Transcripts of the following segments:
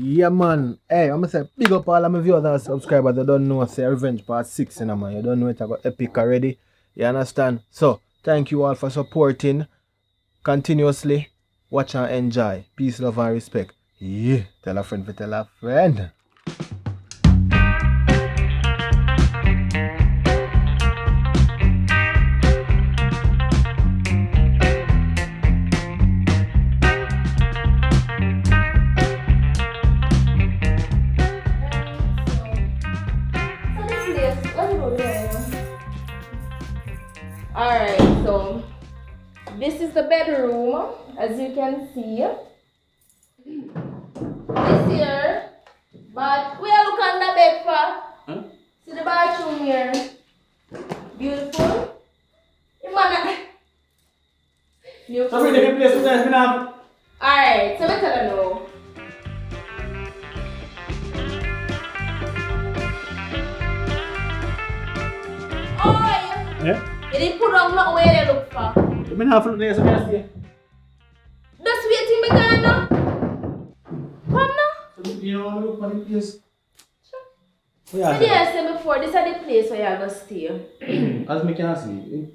Yeah, man. Hey, I'm gonna say big up all of my viewers and subscribers. They don't know say Revenge Part 6 in man. You don't know it I got epic already. You understand? So thank you all for supporting continuously. Watch and enjoy. Peace, love and respect. Yeah. Tell a friend to tell a friend. Alright, so this is the bedroom, as you can see. This here, but we are looking on the bed for. Huh? See the bathroom here. Beautiful. Beautiful. Alright, so let's tell you now. Oh, yeah. You didn't put on not where they look for. You mean half of the day, so I see. Just waiting me gone now. Come now. So you know, look for the place. Sure. I said before, this is the place where you're going to stay. As me can see.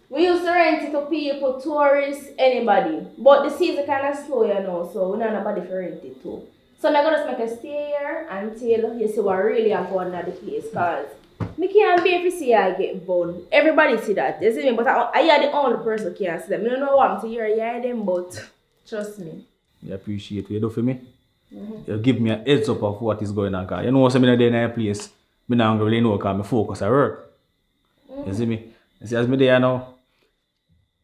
We used to rent it to people, tourists, anybody. But the season kind of slow, you know, so we don't have nobody to rent it to. So I'm going to just make a stay here until you see what really I'm going at the place. Because I can't bear if see I get burned. Everybody see that, you see me? But I am the only person who can't see them. I don't know what I'm to hear them, but trust me. I appreciate what you do for me. You give me a heads up of what is going on. Cause you know what's in a place, I don't really know because I focus at work. You see me? You see as me there now,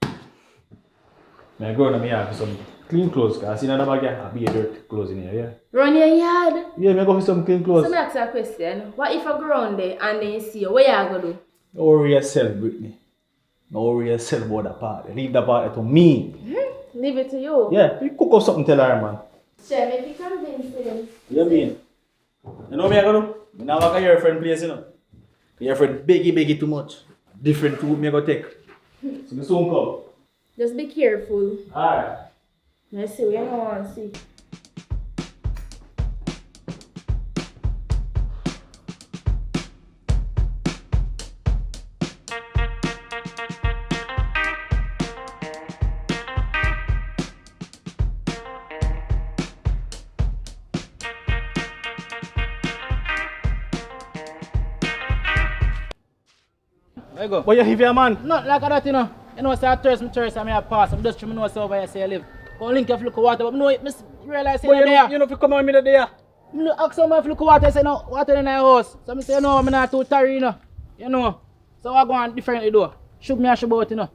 I go to my yard for some clean clothes because I see another bag of be dirty clothes in here, yeah? Run your yard? Yeah, I go for some clean clothes. So I ask you a question. What if I go around there and then you see you? What you going to do? Don't worry yourself, Brittany. Don't worry yourself about that part. Leave that part to me. Leave it to you? Yeah, you cook up something tell her, man. Chef, if you convince him. What you mean? You know what I'm going to do? I'm not going to your friend place, you know. Your friend beggy too much. Different food me go take. So you soon come. Just be careful. Alright. Let's see, we don't want to see. There you go. What you have here, man? Not like that, you know. You know, say I thirst, I may have passed. I'm just trying to know over here, say I live. Go link if you look at water, but no, you realize you're there. You know if you come on me there. I ask someone if you look at water, I say no, water in our house. So I say no, I'm not too tired, you know. You know. So I go on differently though. Shoot me and shoot out, you know.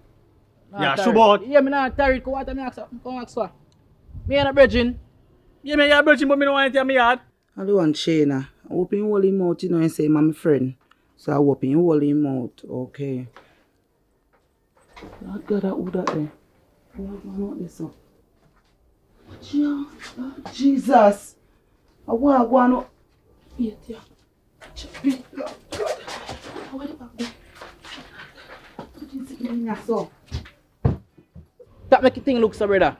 Yeah, shoot out? Yeah, I'm not tired, because water, I ask for. Me and a bridging. Yeah, me a bridging, but me don't want it in my yard. I don't want Shayna. I open your whole mouth, you know, and say, I'm my friend. So I open your whole mouth, okay. I got that wood there. What this up? Jesus! I want to go on up. Wait, yeah. God. How are you back there? What is it in here, so? That make the thing look so, brother.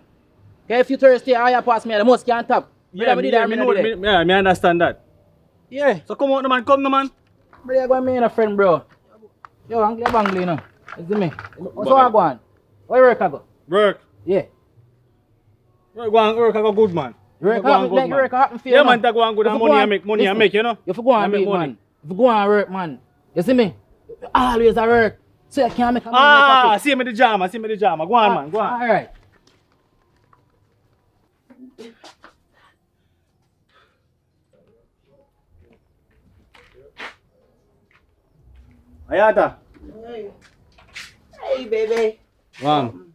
Okay, if you thirsty, I pass me, the most can't tap. Yeah, me understand that. Yeah. So come on, man, come on, man. Brother, go and meet a friend, bro. Yo, I'm glad bangly, you know. You see me? What's I go on? Where work I go? Work? Yeah. Work I go good, man. Work happen for you. Yeah, man, that go on good and money I make, you know? If you go on make man. If you go on work, man. You see me? Always at work. So you can't make a money. See me the jam. Go on, man, go on. Alright. Ayata. Hey, baby. Mom.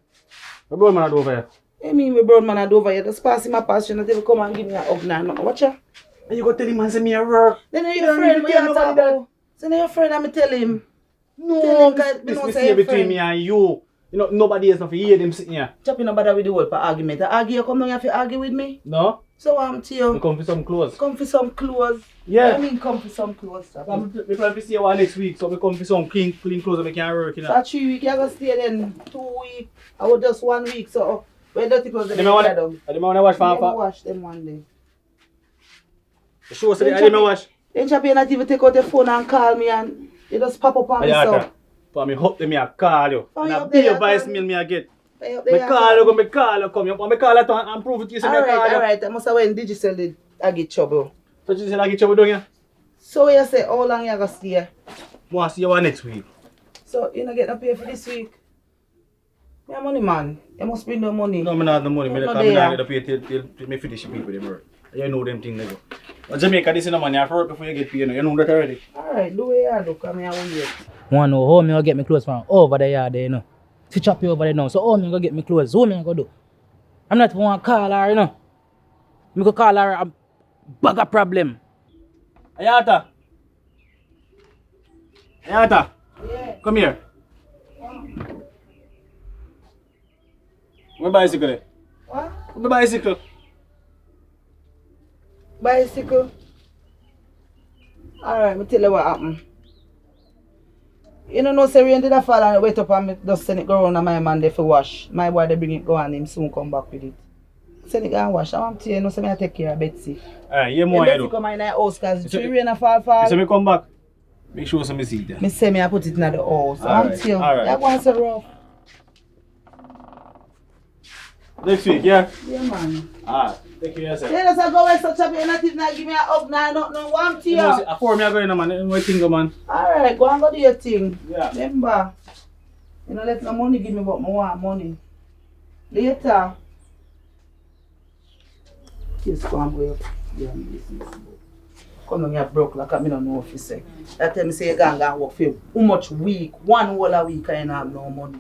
What brown man do over here? I mean, my brown man over here. Just pass him a passion until come and give me a hug now. Watch ya. And you go tell him man say me a work. Then your friend, what you talk about? So then your friend, I'm tell him. No, this say between me and you. You know, nobody else not to hear them sitting here. Chopping about that with the whole for argument. I argue, you come down here to argue with me? No. So I'm to you. You come for some clothes. Come for some clothes. Yeah. I mean, come for some clothes. We plan to see you next week, so we come for some clean clothes and we can work, you know. So 3 weeks, you're going to stay then 2 weeks. I was just 1 week, so where dirty clothes I don't want to wash for wash them one day. Show us the I didn't wash. Then Chappie not even take out the phone and call me and you just pop up on me so. For me hope them me a call you. Oh, And you a up there, big you voice can- mail me a get. Me up Me there, call you, me call you, come. Me call you and prove it to you say me call you. Alright. I must have went digital did I get trouble. So you say I get trouble down here? So you say how long you gonna stay? Want to see you next week. So you not get no pay for this week? Me have money man. You must bring no money. No, me not have the money. Me No, not they get are. the pay till me finish the people them work. You know them things they go. But Jamaica, this is the money I have to work before you get paid. You know that already. Alright, do what you do, come here and wait. Want to know how me gonna get me clothes from over the yard there, you know. To chop you over there now. So how me gonna get me clothes? How me gonna do? I'm not going to call her, you know. Me go call her a bag of problem. Ayata. Ayata. Yeah. Come here. My bicycle there. What? My bicycle. Bicycle? Alright, me tell you what happened. You know, say rain did a fall and wait up and me just send it go around and my man there for wash. My boy they bring it go and him soon come back with it. Send it go and wash. I want to you know say me I take care of Betsy. Alright, you When more Betsy you do. come in the house cause So- the rain a fall. So me come back. Make sure some see there. Me say me I put it in the house. I Alright, want to you. alright. That one so rough. Next week, yeah? Yeah man. Alright. Take care of yourself. You just a go with such a bit, not even give me a hug, no want to You you. know, say, before me I go in, man. You know what thing go, man. Alright, go and go do your thing. Yeah. Remember, you know, let no money give me but I want money. Later. Just go and go up. Yeah, business. Come on, you're broke like I don't know if you say. That time you say you go and work for you. How much week? 1 whole a week and you have no money.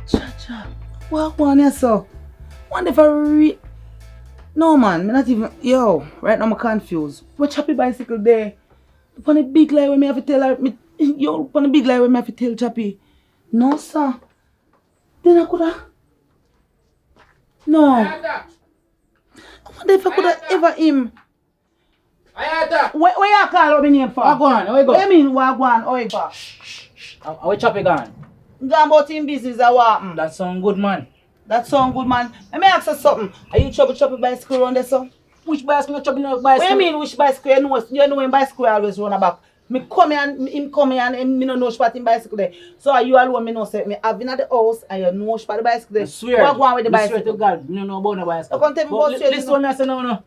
Cha. What one you saw? One if I No man, me not even yo, right now I'm confused. What Chappie bicycle there? Upon a big lie when me have to tell her yo, upon a big lie when me have to tell Chappie. No sir. Then I coulda No. I wonder if I coulda ever him. Ayata. Where you call out my name for? Wagwan, where you go? What you mean Wagwan? How you go? How we chop it gone? Go about him business or what? That sound good, man. That sound good, man. Let me ask you something. Are you chopping bicycle around there, son? Which bicycle you chopping up What bicycle? you mean which bicycle? You know when bicycle always run about. Me come here and him come here and me no know spot in bicycle there. So are you alone me know say me have been at the house and you know spot the bicycle there. I swear. What go on with the I swear bicycle? to God, you know about the bicycle. You can't tell me But about straight, listen you know. to me, I say no.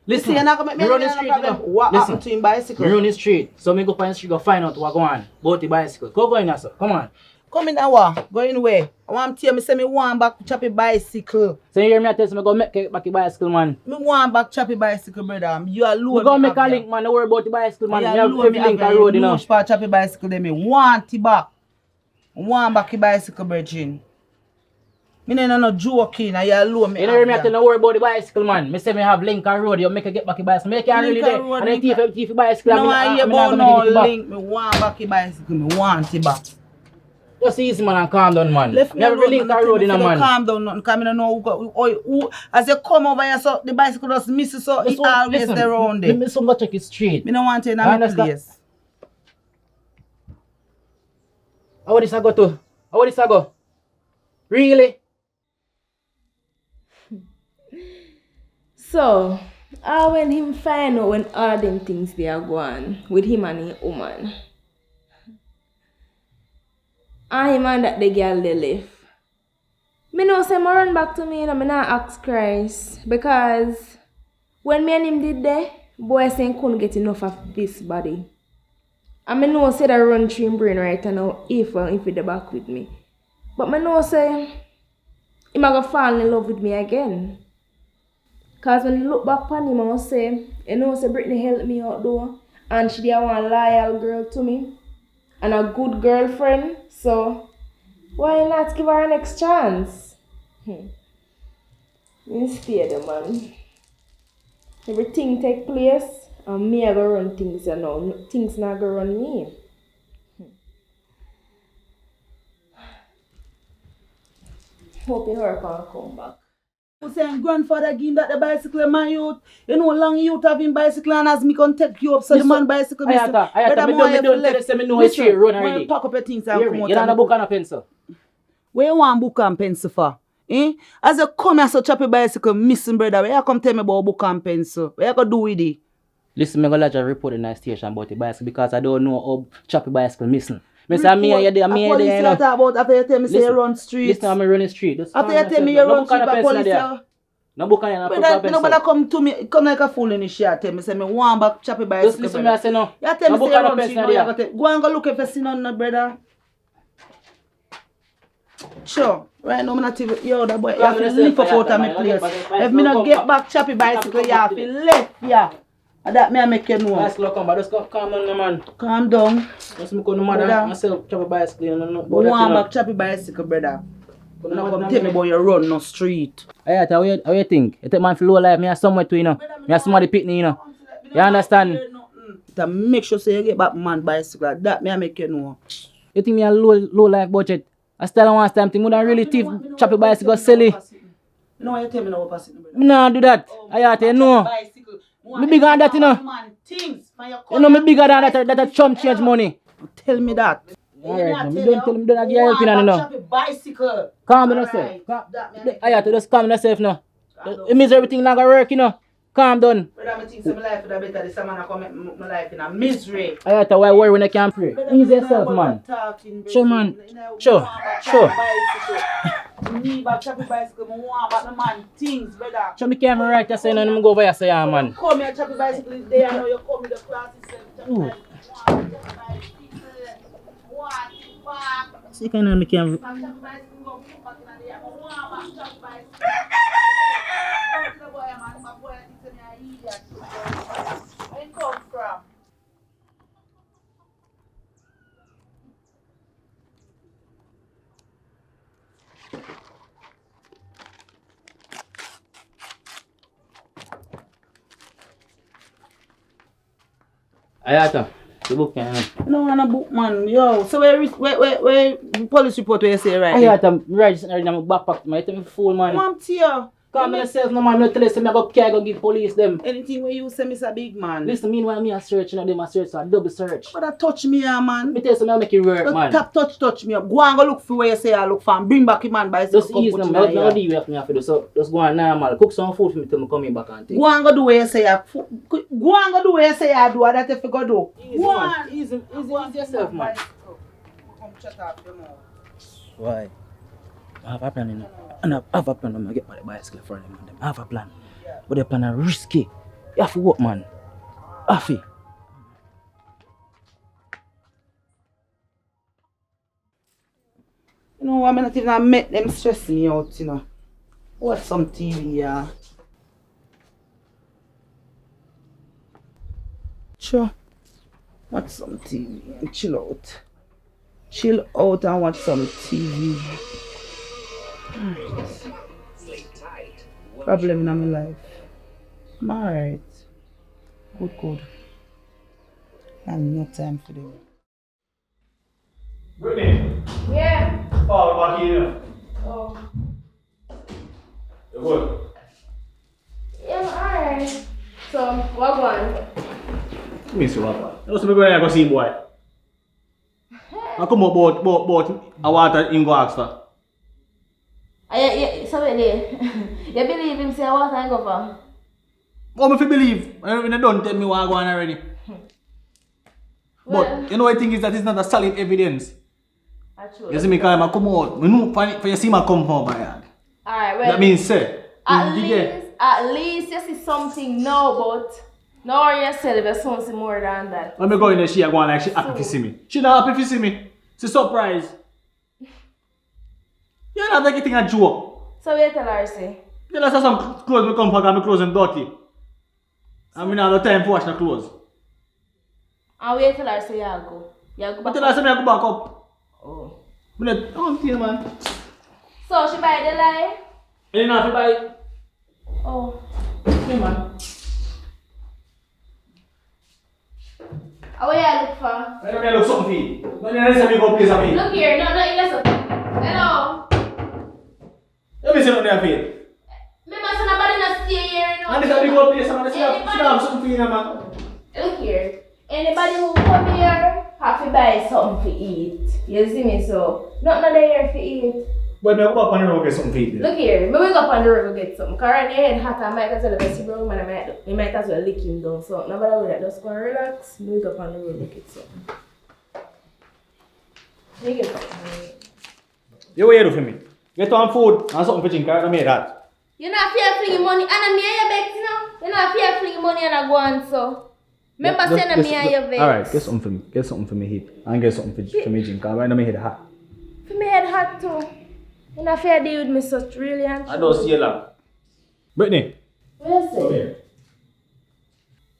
Listen, you're not gonna make me run the no street, problem. you know. What Listen. happened to him bicycle? Me run the street, so me go find the street, go find out what go on about the bicycle. Go in there, sir. Come on. Come in now, what? Go in where? I want to tell me say me want back choppy bicycle. So you hear me I tell you, me go make back the bicycle, man. Me want back choppy bicycle, brother. You alone. We go me make a have link, man. Don't worry about the bicycle, man. Yeah, Me have alone every me link have on road, you know. no spot choppy bicycle there. Me want it back. Want back the bicycle, brethren. Me no joking. I alone me. You know hear me I tell you, don't worry about the bicycle, man. Me say me have link on road, you make a get back the bicycle. Me can't really Lincoln there. Road, And then Lincoln- thief the bicycle. No, I hear I'm not about gonna no get it back. link. Me want back the bicycle. Me want it back. Just easy, man, and calm down, man. Left me Me have every alone, link on road, you know, man. Calm down, nothing. Cause me don't know who. As you come over here, so the bicycle just misses, so it always there around there. Let me go check it straight. Me don't want it in I my understand. place. How this I go to? How this I go? Really? So, when him find out when all them things they are going with him and his woman. And him and that the girl they left. Me know say me run back to me and me not ask Christ because when me and him did there, boy saying couldn't get enough of this body. And me know say that run through him brain right now if he the back with me. But me know say he might go fall in love with me again. Cause when you look back on him, I must say, you know, say Brittany helped me out though, and she didn't want a loyal girl to me. and a good girlfriend, so why not give her a next chance? Me stay there, man. Everything take place, and me I go run things, you know. Things not go run me. Hope you work and come back. You saying grandfather give him that the bicycle, my youth. You know, long youth have him bicycle and as me can take you up, so the man bicycle. Ayata, me don't tell you say me know it's straight run already. Pack up your things and Hear come me? out. You don't have a book and a pencil. Where you want book and pencil for? Eh? As you come here so choppy bicycle missing, brother, where you come tell me about book and pencil? Where you go do with it? Listen, me go lodge a report in the station about the bicycle because I don't know how choppy bicycle missing. Me say me here there, me here there, you know. About after you tell me say you run street. Listen, I'm running street. Just After calm you tell me yourself. you No run book and street, a but pencil police there. you. No book and a paper Brother, pencil. nobody come to me, come like a fool in the shit. Tell me, say me want back choppy bicycle. Just listen me, I say no. You tell No me book say you and a run street, pencil now you there. got to go and go look if you see none, brother. Sure. Right now, I'm not even, yo, that boy, you have to lift up out of my place. If me not get back choppy bicycle, you have to lift, yeah. And that me I make you know. Bicycle come, but just calm down, man. Calm down. Just me come to mother myself choppy bicycle, you know. Want back choppy bicycle, brother. You not come tell me about your run no street. Hey, how you think? You take man for low life, me have somewhere to, you know. Me have somebody pick me, you know. You understand? To make sure say you get back man bicycle, that me I make you know. You think me a low life budget? I still want time thing, would I really thief choppy bicycle silly? No, you tell me no opposite. Me nah do that. I have to know. Me bigger than that, you know. You know me bigger than that a chump change money. Tell me that. Alright, me don't tell me don't give help in you know. Bicycle. Calm down yourself. I have to just calm yourself now. It means everything not gonna work, you know. Calm down. Brother, I think my life is better. This man come make my life in a misery. I have to why worry when I can't pray. Ease yourself, man. Sure, man. Sure. Me back choppy bicycle, I want back the man things, brother. Sure, me can't right just say no, I'm go over here say yeah, man. Come here, choppy bicycle is there. I know you come with the classes. See, kind of me can't. Ayata, the book can. No, I'm a book man, yo. So where police report where you say right? Ayata, right, in my backpack, my tell me fool man. Mom, Tia. Calm myself, no man, not tell us me I go care, go give police them. Anything where you say me is a big man. Listen, meanwhile me a search, you know, them a search, so I double search. But that touch me, man. Me tell you something, I make it work, man. Tap touch me up. Go and go look for where you say I look for and bring back your man bicycle. Just ease them, I don't know what me have to do, so just go on normal. Cook some food for me till me come in back and take. Go and go do where you say I go and go do where you say I do, that if you go do. Easy, man. Easy yourself, man. Come shut up, you know. Why? I have a plan, you know. And I have a plan when I get my bicycle for them. I have a plan. But the plan is risky. You have to work, man. Have to. You know, I'm not even make them stress me out, you know. Watch some TV, yeah. Sure. Watch some TV and chill out. Chill out and watch some TV. Problem in my life. I'm alright. Good. I have no time for them. Brittany, Yeah. oh, back here. Oh. You good? Yeah, alright. So, what one? Me see what. You see me going to go see boy. I come up about a water in go ask for. So wait there. You believe him say what I go for? Oh, if you believe, when they don't tell me what I go on already. Well, But you know the thing is that it's not a solid evidence. actually. You see me come out. We know for you see me come home, man. Alright, well. That means say. At least you see something now, but now yourself you something more than that. When me go in there, she go on like she happy to see me. She not happy to see me. It's a surprise. You're not taking a joke. So we tell her say. Tell us some clothes me come back and my clothes them dirty. And we not have time to wash the clothes. And we tell her say you go. Yeah, go But back tell her up. say I go back up. Oh. I'm telling man. So she buy the lie? You know if you buy it. Oh. Yeah, man. What you look for? I don't look something for you. But then I say me go place a me. Look here, no, listen. Hello. You me say nothing there for you. Remember, so nobody not stay here, you know. And this a big old place, man. She have something for you, man. Look here. Anybody who come here have to buy something to eat. You see me? So, nothing there for eat. But me go back on the road get something for you. Look here, me wake up on the road to get something. Cause right head hot, I might as well see bro man, I might as well lick him down. So nobody will that just go and relax. Me wake up on the road to get something. Me get something. You what you do for me? Get on food and something for drink, I don't make that. You not fear fling money, and I me your vex, you know. You not fear fling money and I go on so. Remember saying me and your vex. Alright, get something for me. Get something for me hip. And get something for me drink. Cause right now me head hot. For me head hot too. You not fear deal with me such really and true. I don't see you long. Brittany. What you say? Come here.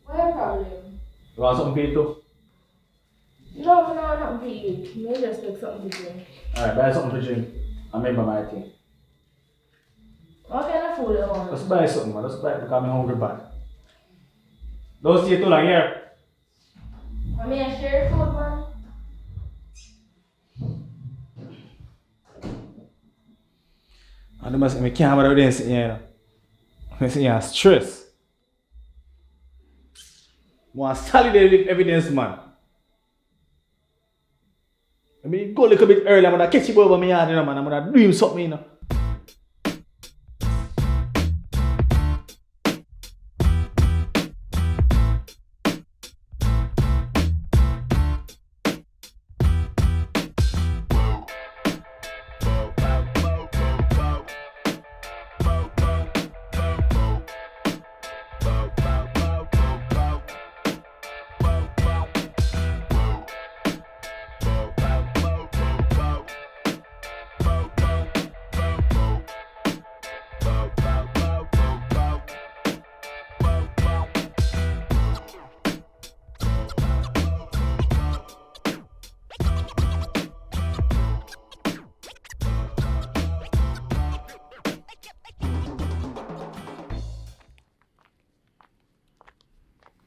What your problem? You want something for you too? No, not for you. Me just take something to drink. Alright, buy something to drink. I remember my thing. What kind of food you want? Let's buy something, man. Let's buy it because I'm hungry bad. Don't see you too long here. I mean, I share food, man. And they must say, I can't have it sitting here. I say, yeah, stress. Want solid evidence, man. I mean, go a little bit early, I'm gonna catch you over my yard, you know, man. I'm gonna do him something, you know.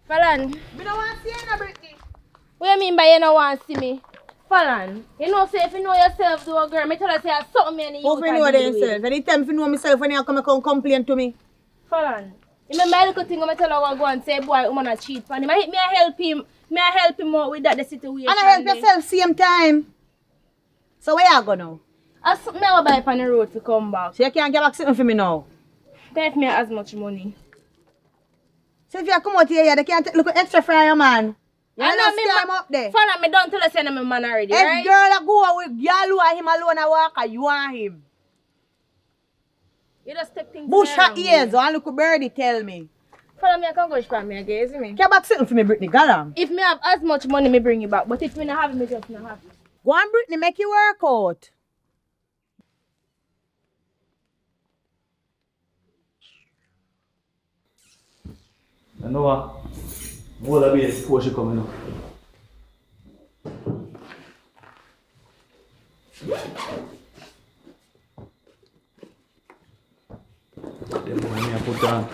Falan, Me don't want to see you, no, Brittany. what you mean by you don't want to see me? Falan, you know, say if you know yourself, do a girl, me tell her say something me and you Who can know deal with. themselves? Anytime you know myself when you come and complain to me. Falan, you remember a little thing I tell her go and say boy, woman a cheat on him. Me I help him out with that the situation. And I help yourself same time. So where you go now? I something I will buy on the road to come back. So you can't get back something for me now. Give me as much money. So if you come out here, they can't look extra for your man. You I know, me scam up there. Falan, me don't tell her say I'm a man already, If right? girl a go out with girl who are him alone a walk, you want him. You just take things Bush her around ears me. and look birdie tell me. Falan, me I can go for me again, see me? Get back something for me, Brittany. Go on. If me have as much money, me bring you back. But if me not have, me just not have. Go on, Brittany, make you work out. You know what? What will be before she come, you know. Them money I put down.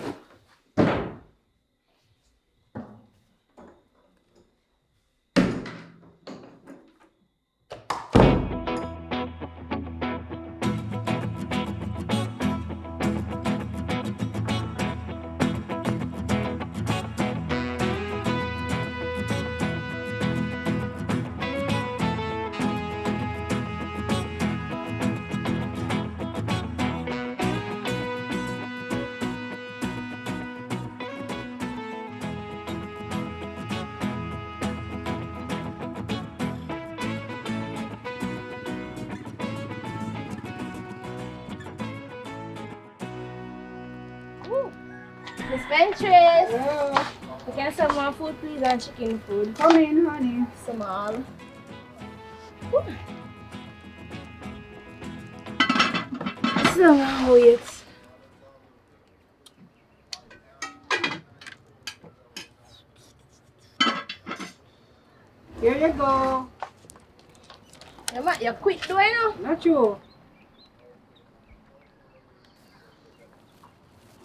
Miss Ventress. You can have more food, please, and chicken food. Come in, honey. Small. So now wait. Here you go. You're quick though, you know? Not true.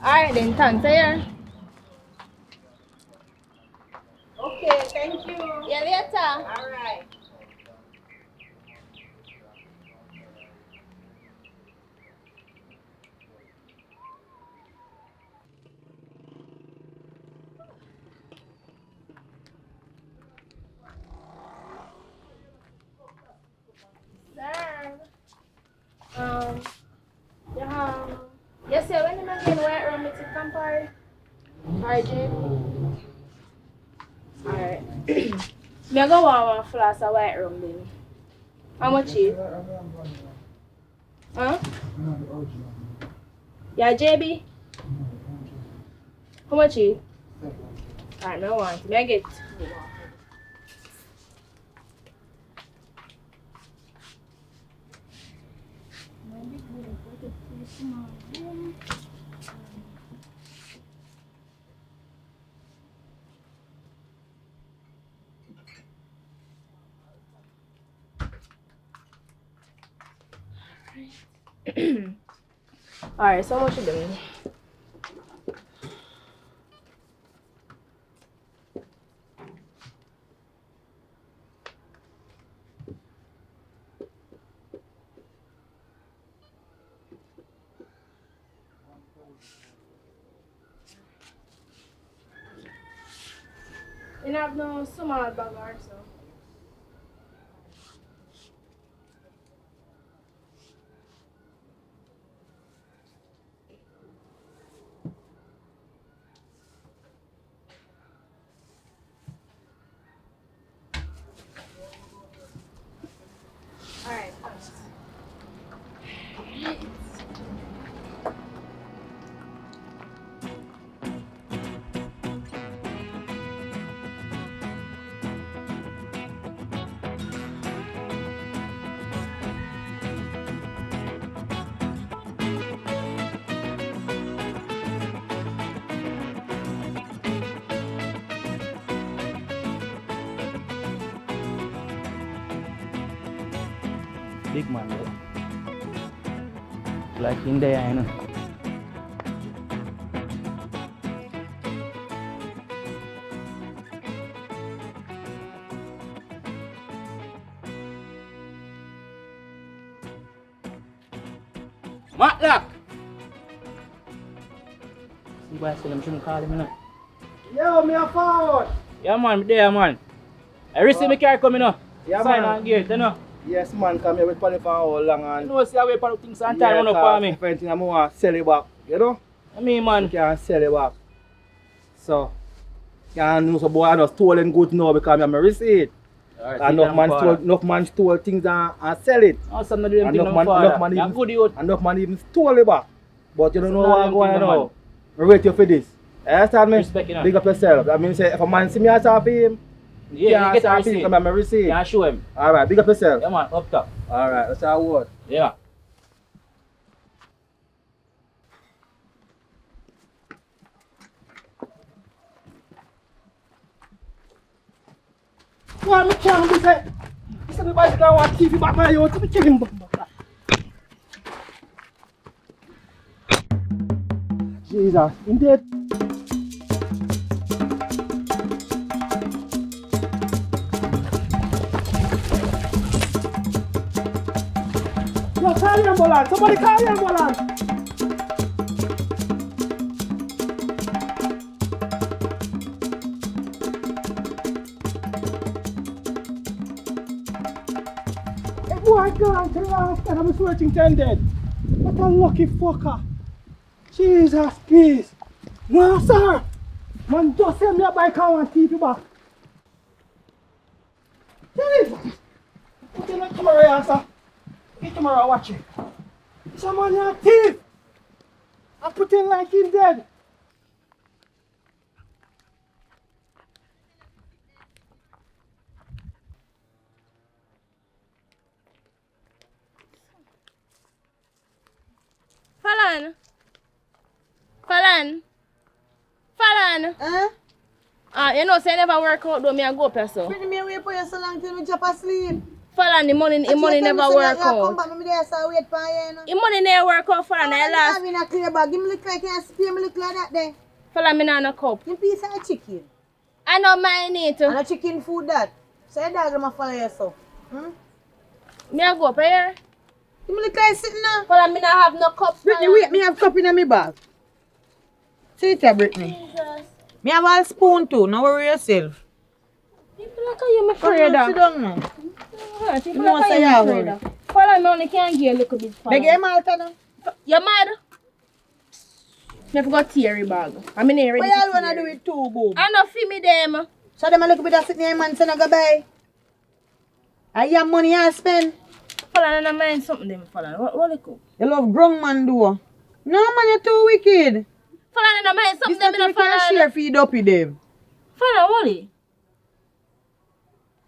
Alright then, thanks, yeah. Okay, thank you. Yeah, later. Alright. Sir. Yes, sir, when am I going to white room to compare? RJ? Alright. Me go want one flask of white rum then. How much is? Huh? Yeah, JB? How much is? Alright, no want. Me I get. Alright, so what you doing? You have no small bag or so? Alright, thanks. Big man, bro. Like in there, you know. Matlock! See why I said I'm shouldn't call him, you know. Yo, me a forward. Yeah, man, me there, man. I receive my car coming up. Yeah, Sign man. and gate, you know. Yes, man, come here with Polly for how long You and know, see how we put things on time, you know, for me. if anything I want to sell it back, you know? I mean, You man. can sell it back. So, you can know some boy are stolen goods now because I'm a receipt. Alright, Enough man stole things and sell it. Oh, some of them Enough things man- no father. enough man You're even- good youth. Enough man even stole it back. But you don't know Some what of I'm them going things, now. I rate you for this. You understand me? Respect, you know. Big up yourself. I mean, say, if a man see me as a him, Yeah, you get a him receipt. because I'm a receipt. Yeah, show him. Alright, big up yourself. Yeah, man, up top. Alright, that's our word. Yeah. Why me can't do that? This is the bicycle want TV back my youth. Me kill him back. Jesus, him dead. Yo, call the ambulance. Somebody call the ambulance. Hey, boy, gone to the hospital. I'm searching 10 dead. What a lucky fucker. Jesus, please. No, sir. Man, just send me a bike and want TV back. Jesus. Put in like tomorrow, yeah, sir. Get tomorrow, watch it. Someone a thief. I put in like him dead. Falan. Falan. Falan. Huh? You know, say I never work out though, me I go up here so. Bring me away for you so long till me drop asleep. Falan, the money never work out. Come back, me there, so wait for you, The money never work out, Falan. I I'm last. having a clear bag. Give me look like you spray me look like that there. Falan, me not no cup. Give me piece of chicken. I don't mind it. And a chicken food that. So your dog gonna follow you so. Me I go up here. Give me look like sitting now. Falan, me not have no cup. Brittany, Falan. wait, me have cup in my bag. See it here, Brittany. Jesus. Me have all spoon too, no worry yourself. People like you, me Come afraid on, sit of. down now. People You like say you, you me afraid of. Falan, me only can give a little bit. Beg Falan. him Malta now. You mad? Me forgot teary bag. I mean, ready. What y'all wanna do with two boom? I know for me them. So them a little bit of sitting here man, so no go buy. I have money I spend. Falan, I don't mind something them. Falan, what it cook? You love grown man do. No man, you're too wicked. Falan, I don't mind This something not them. we can Falan, share feed up with them. what it?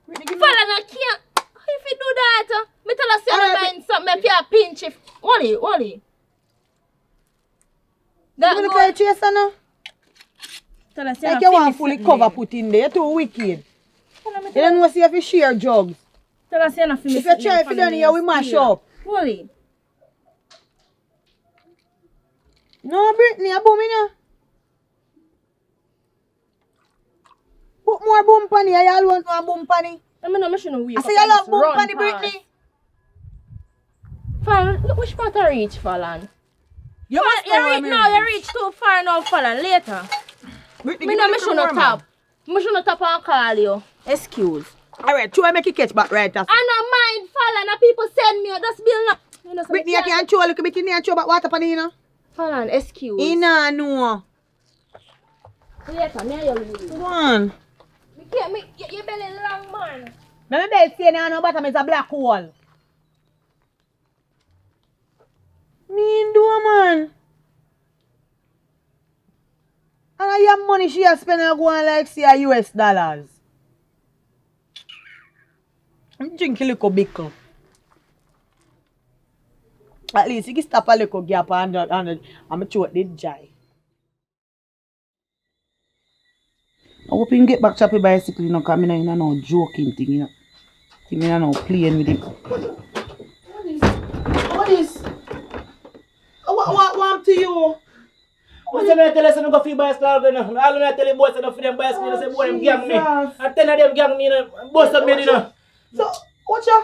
Brittany, give me- Falan, I can't. If you do that, me tell us you don't Alright, mind something. If you a pinch, if what it? That Give me look go. like chaser now. Tell us Like not you want finish fully something cover there. put in there. You're too wicked. Falan, me You don't know see if you share jugs. Tell us you not finish If you something try there, if you Falan, done here, we mash steal. up. What it? No, Brittany, a boom in here. Put more boom pan here. Y'all want more boom pan here? I mean, I'm shouldn't wait. I say you love boom pan here, Brittany. Falan, look which part I reach, Falan. You must know where me You reach too far now, Falan. Later. Brittany, Me give no, me me the should more, not man. tap. Me should not tap and call you. Excuse. Alright, try make you catch back right after. I don't mind, Falan. The people send me. Just bill now. You know, so Brittany, you can throw a little bit in there and throw back water pan you know. Falan, excuse. Ina, no. Later, me and you leave. Go on. Me can't, your belly long, man. None of that say no bottom is a black hole. Mean do man. And I have money she has spent and go on like say US dollars. I'm drinking a little bickle. At least you can stop a little gap and I'm throat did dry. I hope you can get back to your bicycle, you know, because I'm not no joking thing, you know. I'm not playing with it. What is? What want to you? What's the matter? Tell us go free bicycle. All I tell you boys enough for them bicycle. You say boy them gang me. Jesus. And 10 of them gang me. Bust up me, you know. So, what ya?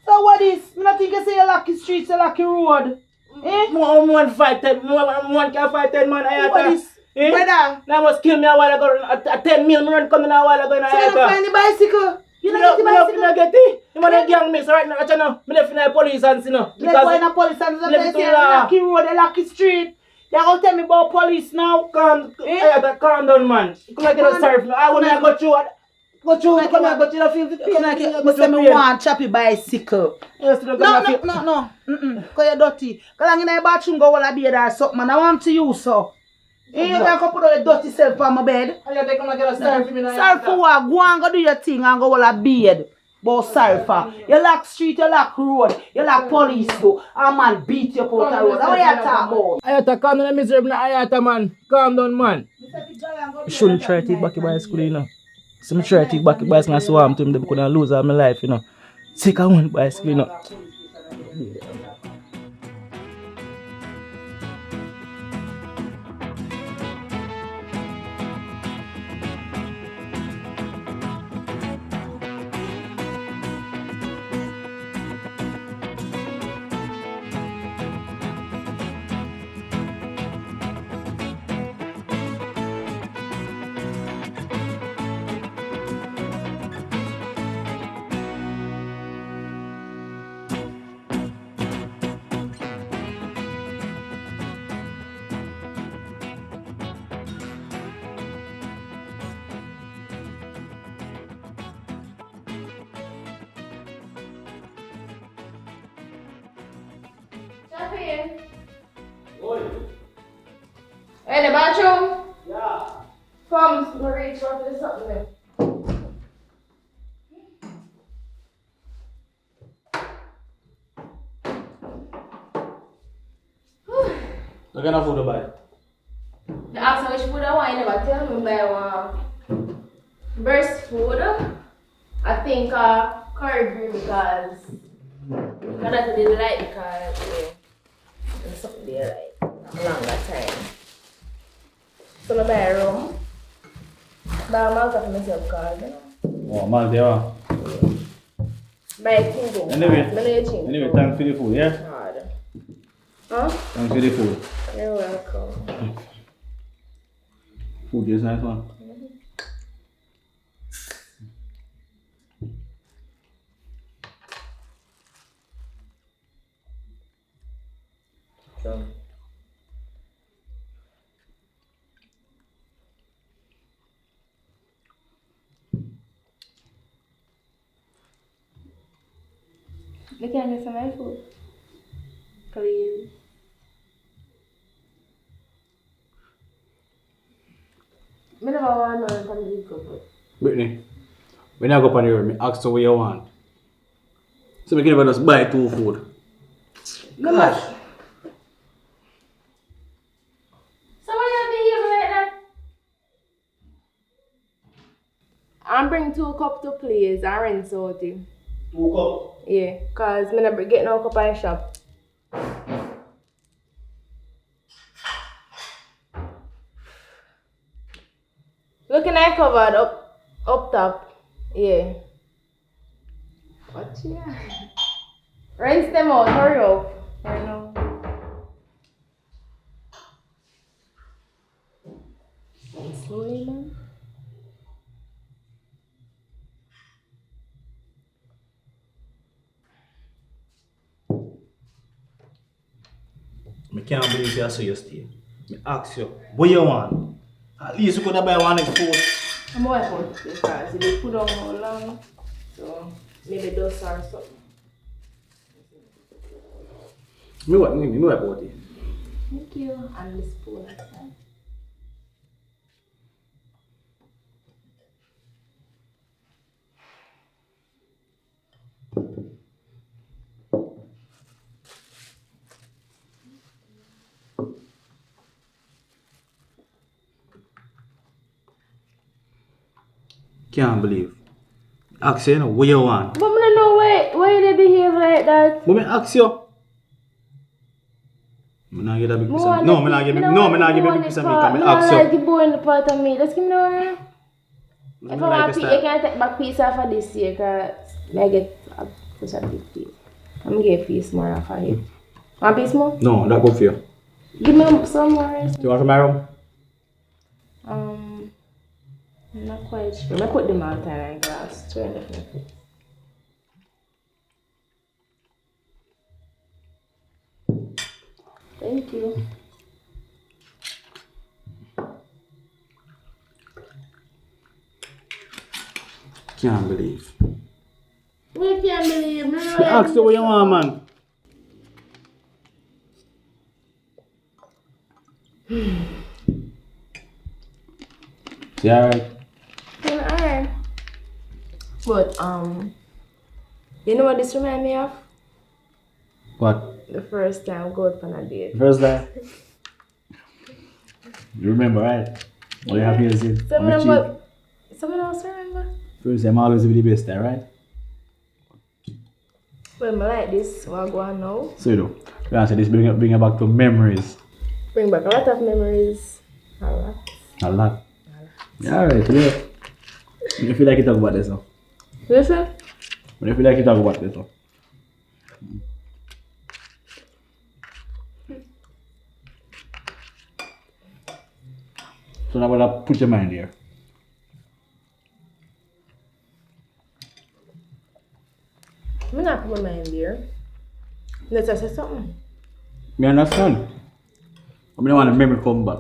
So what is? I don't think you say you lucky streets, you lucky road. Eh? One fight 10. One can fight 10 man. What is? Brother. Now must kill me a while ago. A 10 mil run coming a while ago. So you don't find the bicycle? You You don't get the bicycle? don't get it. You want to gang me. So right now, I know. I left in the police and you know. Let's go in the police and Left say to you lucky road, you lucky street. You're going to tell me about police now? Calm down, man. You come get a surf. I want to go through. Go through. Come here, go to the field. Come here, You say me want choppy bicycle. Yes, No. Because you're dirty. Because I'm in the bathroom, go all a bed or something, man. I want to use so. You can come put all the dirty self on my bed. I take come and get a surf for me now. Sorry for what? Go and go do your thing and go all a bed. But sorry for. You lock street, you lock road, you lock police too. A man beat you up out the road. What you talk about? Ayata, calm down, miserable Ayata, man. Calm down, man. You shouldn't try to take back your bicycle, you know. So I try to take back your bicycle and swam to him, them couldn't lose all my life, you know. Take a one bicycle, you know. In the bathroom? Yeah. Come, we'll reach for this something there. What kind of food to buy? The ask me which food I want, you never tell me buy one burst food. I think curry green because that's what they like because there's something they like a longer time. So I buy rum. Buy malt for myself because you know. Oh, man, there are. Buy chingo. Anyway, Chingo. thanks for the food, yeah? Hard. Huh? Thanks for the food. You're welcome. Food is nice, man. So. You can get some my food. Please. I never want to know from the cup. Brittany, when I go up on the road, I ask you what you want. So we can never just buy 2 food. Gosh. So why you behave like that? I'm bring 2 cups to please and rinse out it. 2 cups? Yeah, cause I never get no cup in the shop. Looking at covered up top. Yeah. What yeah? Rinse them out, hurry up. I know. Slowly, man. I can't believe you say you stay. I ask you, what you want? At least you could have buy one next food. I'm going to put this because they put on how long. So maybe dust or something. Me what about it? Thank you. And the spoon. Can't believe. Ask you, what you want? But I don't know why they behave like that. But me ask you. I'm not get a big piece of meat. No, I'm not give me a big piece of meat. I'm ask I like you. the bone in the part of meat. Just give me the one. If I like want this to, you type. can take back piece off of this here because I get such a big piece. I'm going to get a piece more off of it. Want a piece more? No, that good for you. Give me some more. Do you want some my room? I'm not quite sure. I put them out in a glass. Try definitely. Thank you. Can't believe. We can't believe me. Me ask you what you want, man. Yeah, alright. Alright. But you know what this reminds me of? What? The first time I go out on a date. First day. You remember, right? What you have here is it? Someone else remember? First time always be the best day, right? Well, I like this. What I go on now? So you know, you answer this bring you back to memories. Bring back a lot of memories. A lot. A lot. Yeah, alright, yeah. When you feel like you talk about this now. Listen. When you feel like you talk about this now. So now I'm gonna put your mind here. I'm not put my mind there. Let's say something. Me understand. I don't want the memory come back.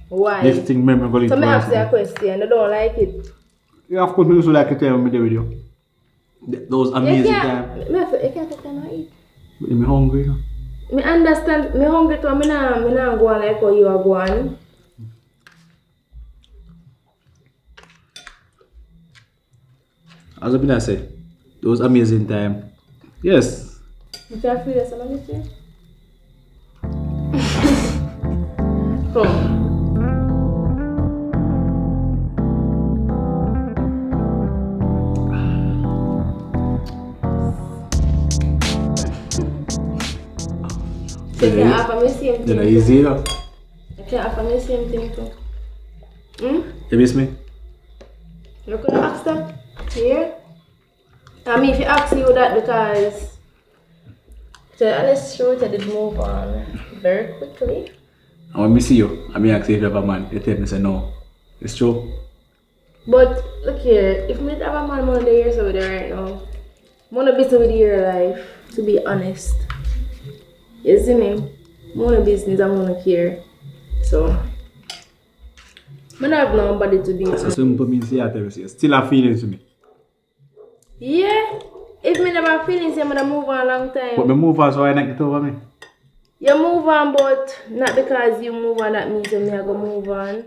Why? This thing memory going So to I ask you a question. I don't like it. Yeah, of course, me also like to tell me the video. Those amazing You times. can't take time to eat. But I'm hungry. You know? I understand. I'm hungry too. I'm not go on like how you are going. As I've been say, those amazing times. Yes. You can feel this on the Come. So you can offer me the same Then thing. easy, you know. You can offer me the same thing too. You miss me? You could ask that. Yeah. I mean, if you ask you that because the honest truth, I did move on very quickly. I want to see you. I mean, ask you if you have a man. You tell me, say no. It's true. But look here, if me have a man one of the years over there right now, I'm gonna busy with your life, to be honest. You see me? I'm on a business, I'm gonna care. So I don't have nobody to be So with. simple means you tell me, say, still have feelings to me. Yeah. If me never have feelings, I'm gonna move on a long time. But me move on, so I not get over me. You move on, but not because you move on, that means that me I go move on.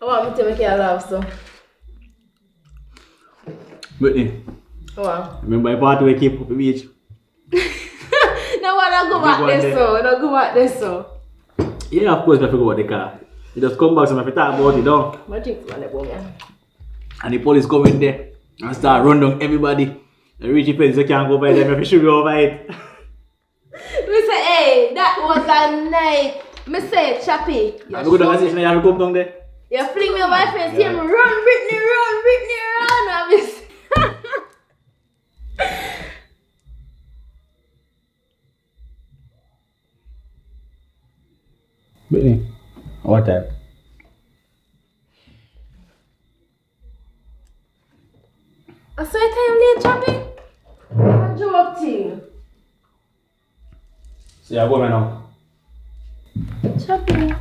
I want me to make you laugh, so. Whitney, Wow. remember I party we keep up the beach? No, I don't go back one there, day. so. I don't go back there, so. Yeah, of course, I forgot about the car. You just come back, so I talk about it, though. What you want to go, And the police come in there and start run down everybody. And reach the place, you can't go by them if you should be over it. We say, hey, that was a night. Me say, Chappy. I'm going to say, you have to come down there. You fling me on my face, yeah. Run, Britney, run. I miss. Whitney, what time? I saw your time late, Chappy. I'm joking. So you're going now? Chappy.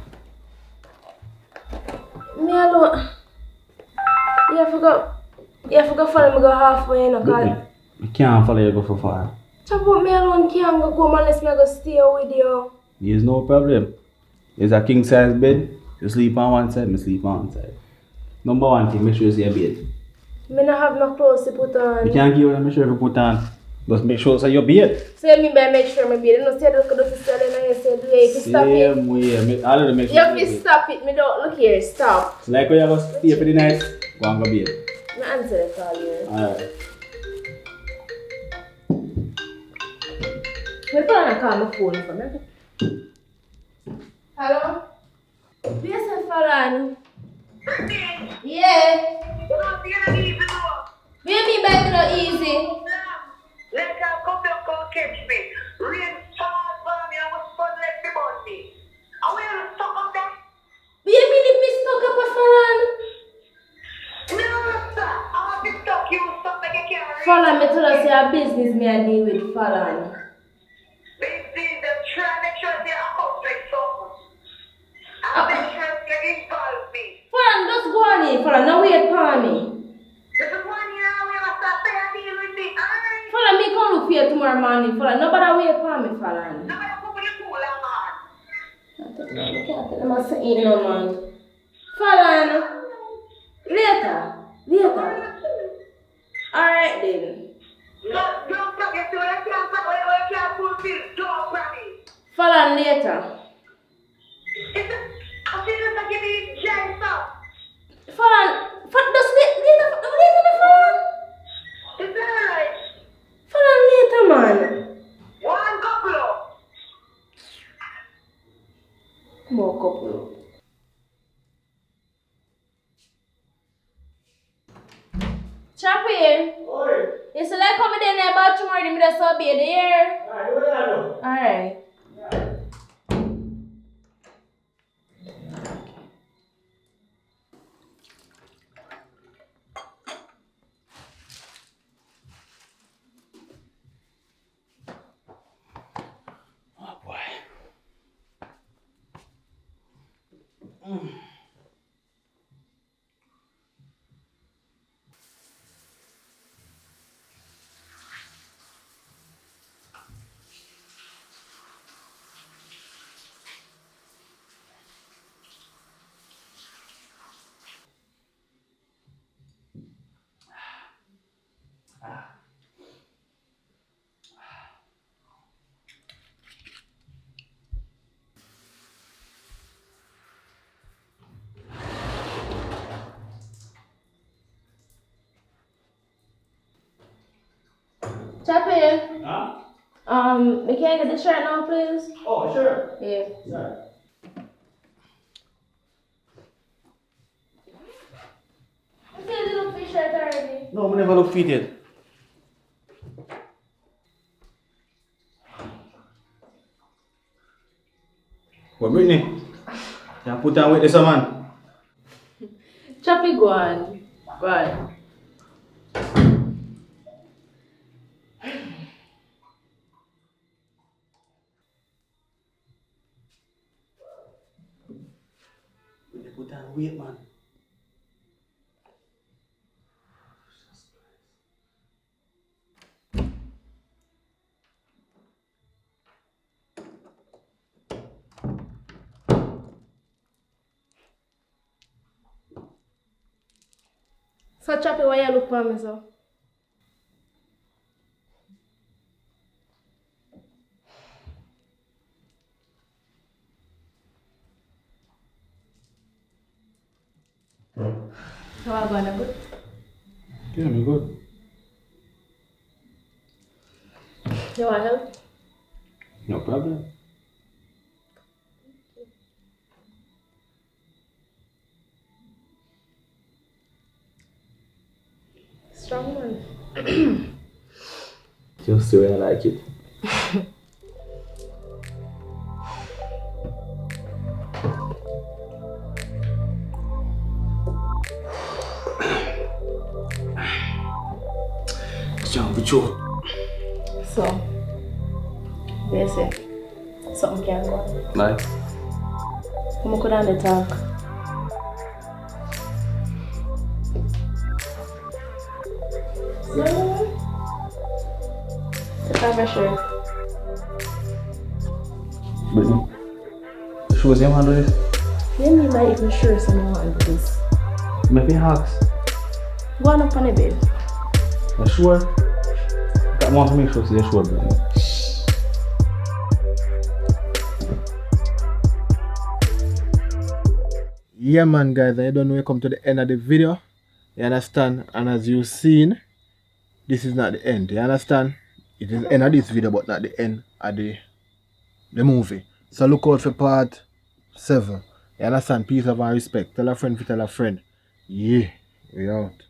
Me alone. You forgot follow me go halfway, you know, Whitney, cause I can't follow you go for far. Chappy, me alone can't go home unless me I go stay with you. There's no problem. There's a king size bed. You sleep on one side, I sleep on one side. Number one thing, make sure you see a bed. Me not have no clothes to put on. You can't give you make sure you put on. Just make sure it's your bed. So you mean by make sure my beard, you know, say look at the sister and you say, do you stop it? Same way. All of them make You sure have to stop it, me don't, look here, stop. It's like when you go stay for the night, go and go bed. Me answer the call here. Alright. Me plan to call my phone for me. Hello? Yes, I'm Falan. Yeah. What do you mean by me not easy? Let her come down, come catch me. Rain fall for me, I was fun like the Monday. I will stuck up there. What do you mean if me stuck up a Falan? No, sir. I want to stuck you, stuck like you can't reach. Falan, me tell us your business me I deal with Falan. They see them try to make sure they are out like something. And make sure they involve me. Falan, just go on in, Falan, now wait for me. This is 1 year we must have to deal with me. Alright? Falan, me come look for you tomorrow morning, Falan. Nobody wait for me, Falan. Now I put the cooler, man. I can't tell them I say ain't no man. Falan. Later. Alright then. Don't forget to when I can't fulfill. Don't promise. Falan later. I see this give me giant stuff. Falan. Just later the Falan. Is that alright? Falan later man. One couple of. More couple. Chappy. You still like coming in there about tomorrow, me just so be there. Alright. Oh boy. Chappy. Huh? Me can I get the shirt now, please? Oh, sure. Yeah. Sorry. You see the little fish shirt already? No, I never look fit yet. What, Brittany? You put on with this man. Choppy go on. Go on. You put on weight, man. So Choppy, why you look for me so? How I gonna good? Yeah, me good. You want help? No problem. Strong one. Just the way I like it. Jump with you. So, they say, something can go on. Like, Come on, go down the talk. So, take off your shirt. Brittany, you sure you want to do this? You mean like if you're sure someone want to do this? Maybe ask. Go on up on the bed. You sure? Got more to make sure you're sure, Brittany. Yeah man guys, I don't know we come to the end of the video. You understand? And as you've seen, this is not the end. You understand? It is the end of this video but not the end of the movie. So look out for part 7. You understand? Peace, love and respect. Tell a friend to tell a friend. Yeah, we out.